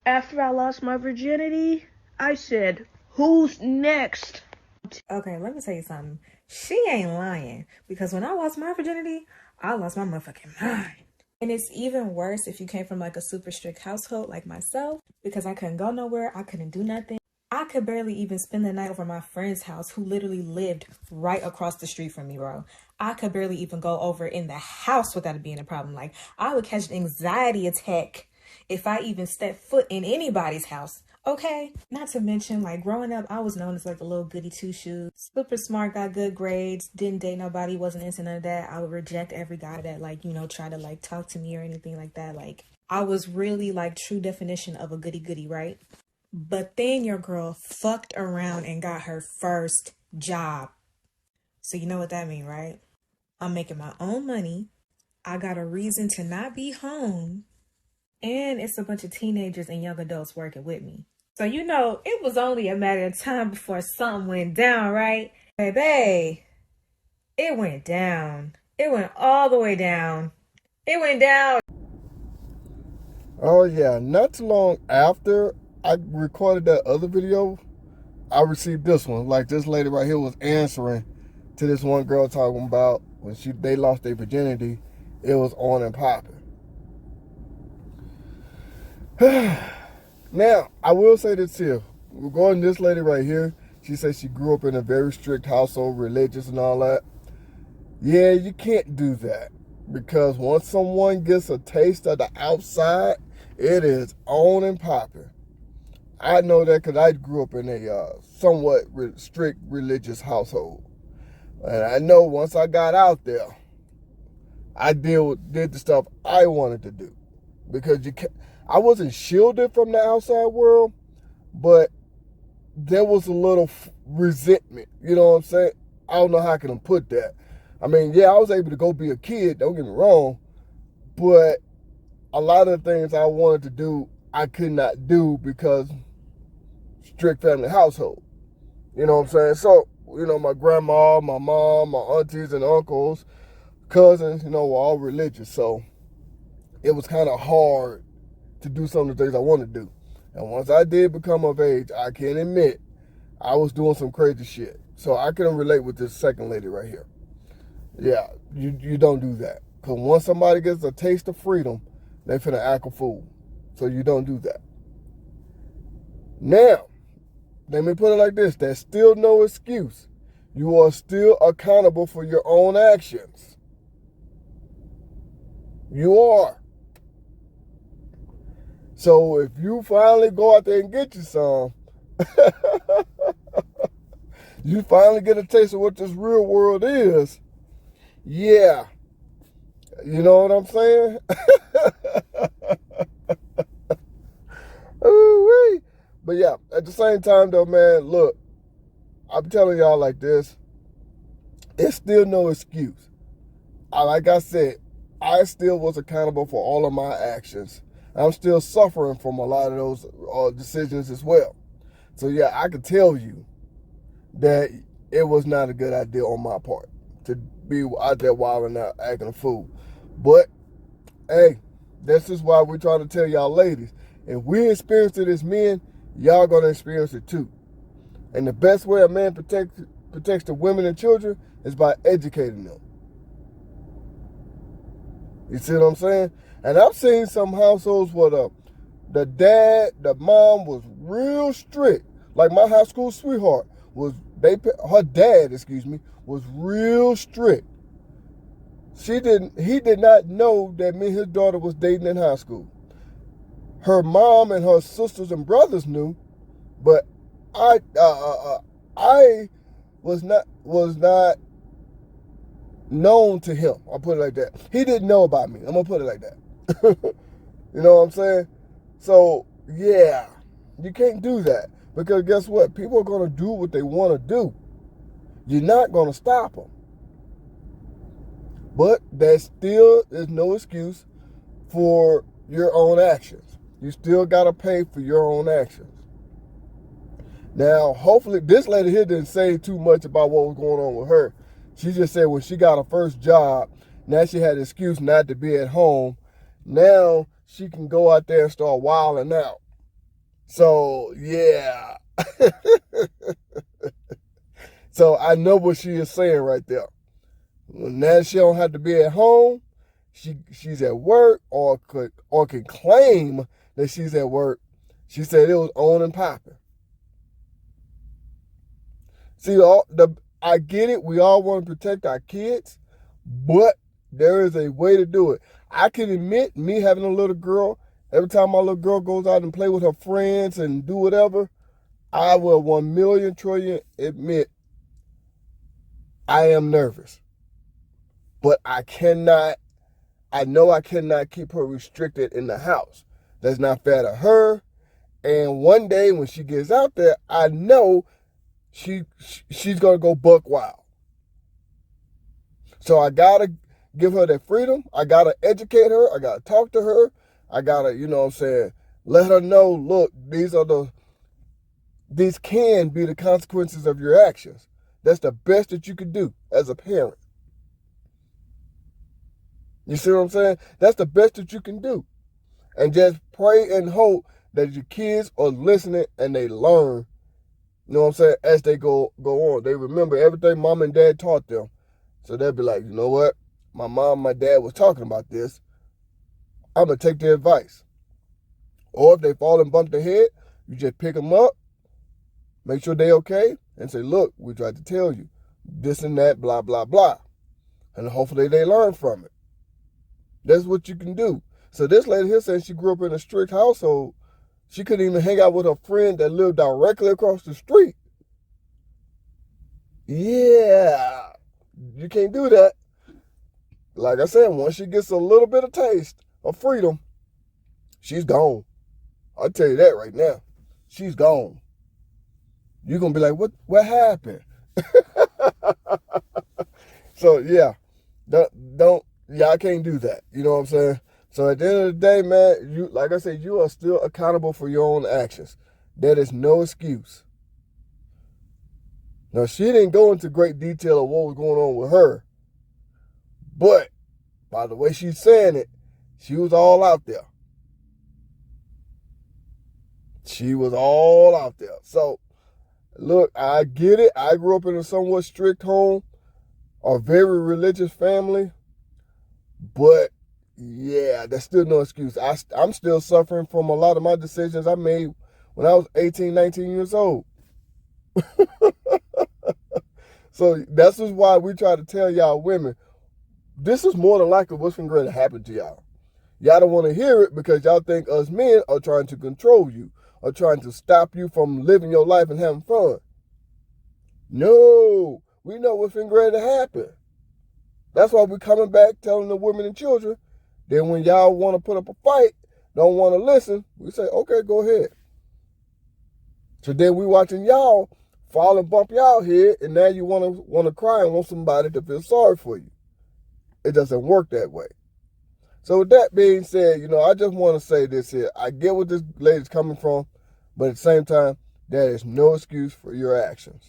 After I lost my virginity, I said, who's next? Okay, let me tell you something. She ain't lying. Because when I lost my virginity, I lost my motherfucking mind. And it's even worse if you came from like a super strict household like myself, because I couldn't go nowhere, I couldn't do nothing. I could barely even spend the night over my friend's house who literally lived right across the street from me, bro. I could barely even go over in the house without it being a problem. Like, I would catch an anxiety attack if I even stepped foot in anybody's house. Okay, not to mention, like, growing up, I was known as like a little goody two shoes. Super smart, got good grades, didn't date nobody, wasn't into none of that. I would reject every guy that, like, try to like talk to me or anything like that. Like, I was really like true definition of a goody goody, right? But then your girl fucked around and got her first job. So you know what that means, right? I'm making my own money. I got a reason to not be home. And it's a bunch of teenagers and young adults working with me. So it was only a matter of time before something went down, right? Baby, it went down. It went all the way down. It went down. Oh yeah, not too long after I recorded that other video, I received this one. Like, this lady right here was answering to this one girl talking about when they lost their virginity, it was on and popping. Now, I will say this here. Regarding this lady right here, she says she grew up in a very strict household, religious and all that. Yeah, you can't do that. Because once someone gets a taste of the outside, it is on and popping. I know that because I grew up in a somewhat strict religious household. And I know once I got out there, I did the stuff I wanted to do. Because I wasn't shielded from the outside world, but there was a little resentment. You know what I'm saying? I don't know how I can put that. I mean, yeah, I was able to go be a kid, don't get me wrong, but a lot of the things I wanted to do, I could not do because strict family household. You know what I'm saying? So, my grandma, my mom, my aunties and uncles, cousins, were all religious. So it was kind of hard to do some of the things I wanted to do. And once I did become of age, I can admit I was doing some crazy shit. So I can relate with this second lady right here. Yeah, you don't do that. Because once somebody gets a taste of freedom, they finna act a fool. So you don't do that. Now, let me put it like this. There's still no excuse. You are still accountable for your own actions. You are. So if you finally go out there and get you some, you finally get a taste of what this real world is. Yeah. You know what I'm saying? Ooh-wee. But yeah, at the same time though, man, look, I'm telling y'all like this, it's still no excuse. Like I said, I still was accountable for all of my actions. I'm still suffering from a lot of those decisions as well. So yeah, I can tell you that it was not a good idea on my part to be out there wilding out, acting a fool. But hey, this is why we're trying to tell y'all ladies, if we experience it as men, y'all gonna experience it too. And the best way a man protects the women and children is by educating them. You see what I'm saying? And I've seen some households where the mom was real strict. Like my high school sweetheart her dad was real strict. He did not know that me and his daughter was dating in high school. Her mom and her sisters and brothers knew, but I was not known to him. I'll put it like that. He didn't know about me. I'm gonna put it like that. You know what I'm saying? So yeah, you can't do that because guess what? People are gonna do what they want to do. You're not gonna stop them. But that still is no excuse for your own actions. You still gotta pay for your own actions. Now, hopefully, this lady here didn't say too much about what was going on with her. She just said when she got her first job, now she had an excuse not to be at home. Now she can go out there and start wilding out. So, yeah. So I know what she is saying right there. Now she don't have to be at home. She's at work or can claim that she's at work. She said it was on and popping. See, I get it. We all want to protect our kids, but there is a way to do it. I can admit, me having a little girl, every time my little girl goes out and play with her friends and do whatever, I will 1,000,000 trillion admit I am nervous. But I know I cannot keep her restricted in the house. That's not fair to her. And one day when she gets out there, I know she's going to go buck wild. So I got to give her that freedom. I got to educate her. I got to talk to her. I got to, let her know, look, these can be the consequences of your actions. That's the best that you can do as a parent. You see what I'm saying? That's the best that you can do. And just pray and hope that your kids are listening and they learn, you know what I'm saying, as they go on. They remember everything mom and dad taught them. So they'll be like, you know what? My mom and my dad was talking about this. I'm going to take their advice. Or if they fall and bump their head, you just pick them up, make sure they're okay, and say, look, we tried to tell you this and that, blah, blah, blah. And hopefully they learn from it. That's what you can do. So this lady here said she grew up in a strict household. She couldn't even hang out with her friend that lived directly across the street. Yeah, you can't do that. Like I said, once she gets a little bit of taste of freedom, she's gone. I'll tell you that right now. She's gone. You're going to be like, what happened? So, yeah, I can't do that. You know what I'm saying? So at the end of the day, man, like I said, you are still accountable for your own actions. That is no excuse. Now, she didn't go into great detail of what was going on with her. But by the way she's saying it, she was all out there. She was all out there. So, look, I get it. I grew up in a somewhat strict home, a very religious family. But, yeah, that's still no excuse. I'm still suffering from a lot of my decisions I made when I was 18, 19 years old. So that's just why we try to tell y'all women, this is more than likely what's going to happen to y'all. Y'all don't want to hear it because y'all think us men are trying to control you or trying to stop you from living your life and having fun. No, we know what's going to happen. That's why we're coming back telling the women and children that when y'all want to put up a fight, don't want to listen, we say, okay, go ahead. So then we watching y'all fall and bump y'all head, and now you want to cry and want somebody to feel sorry for you. It doesn't work that way. So with that being said, I just want to say this here. I get where this lady's coming from, but at the same time, that is no excuse for your actions.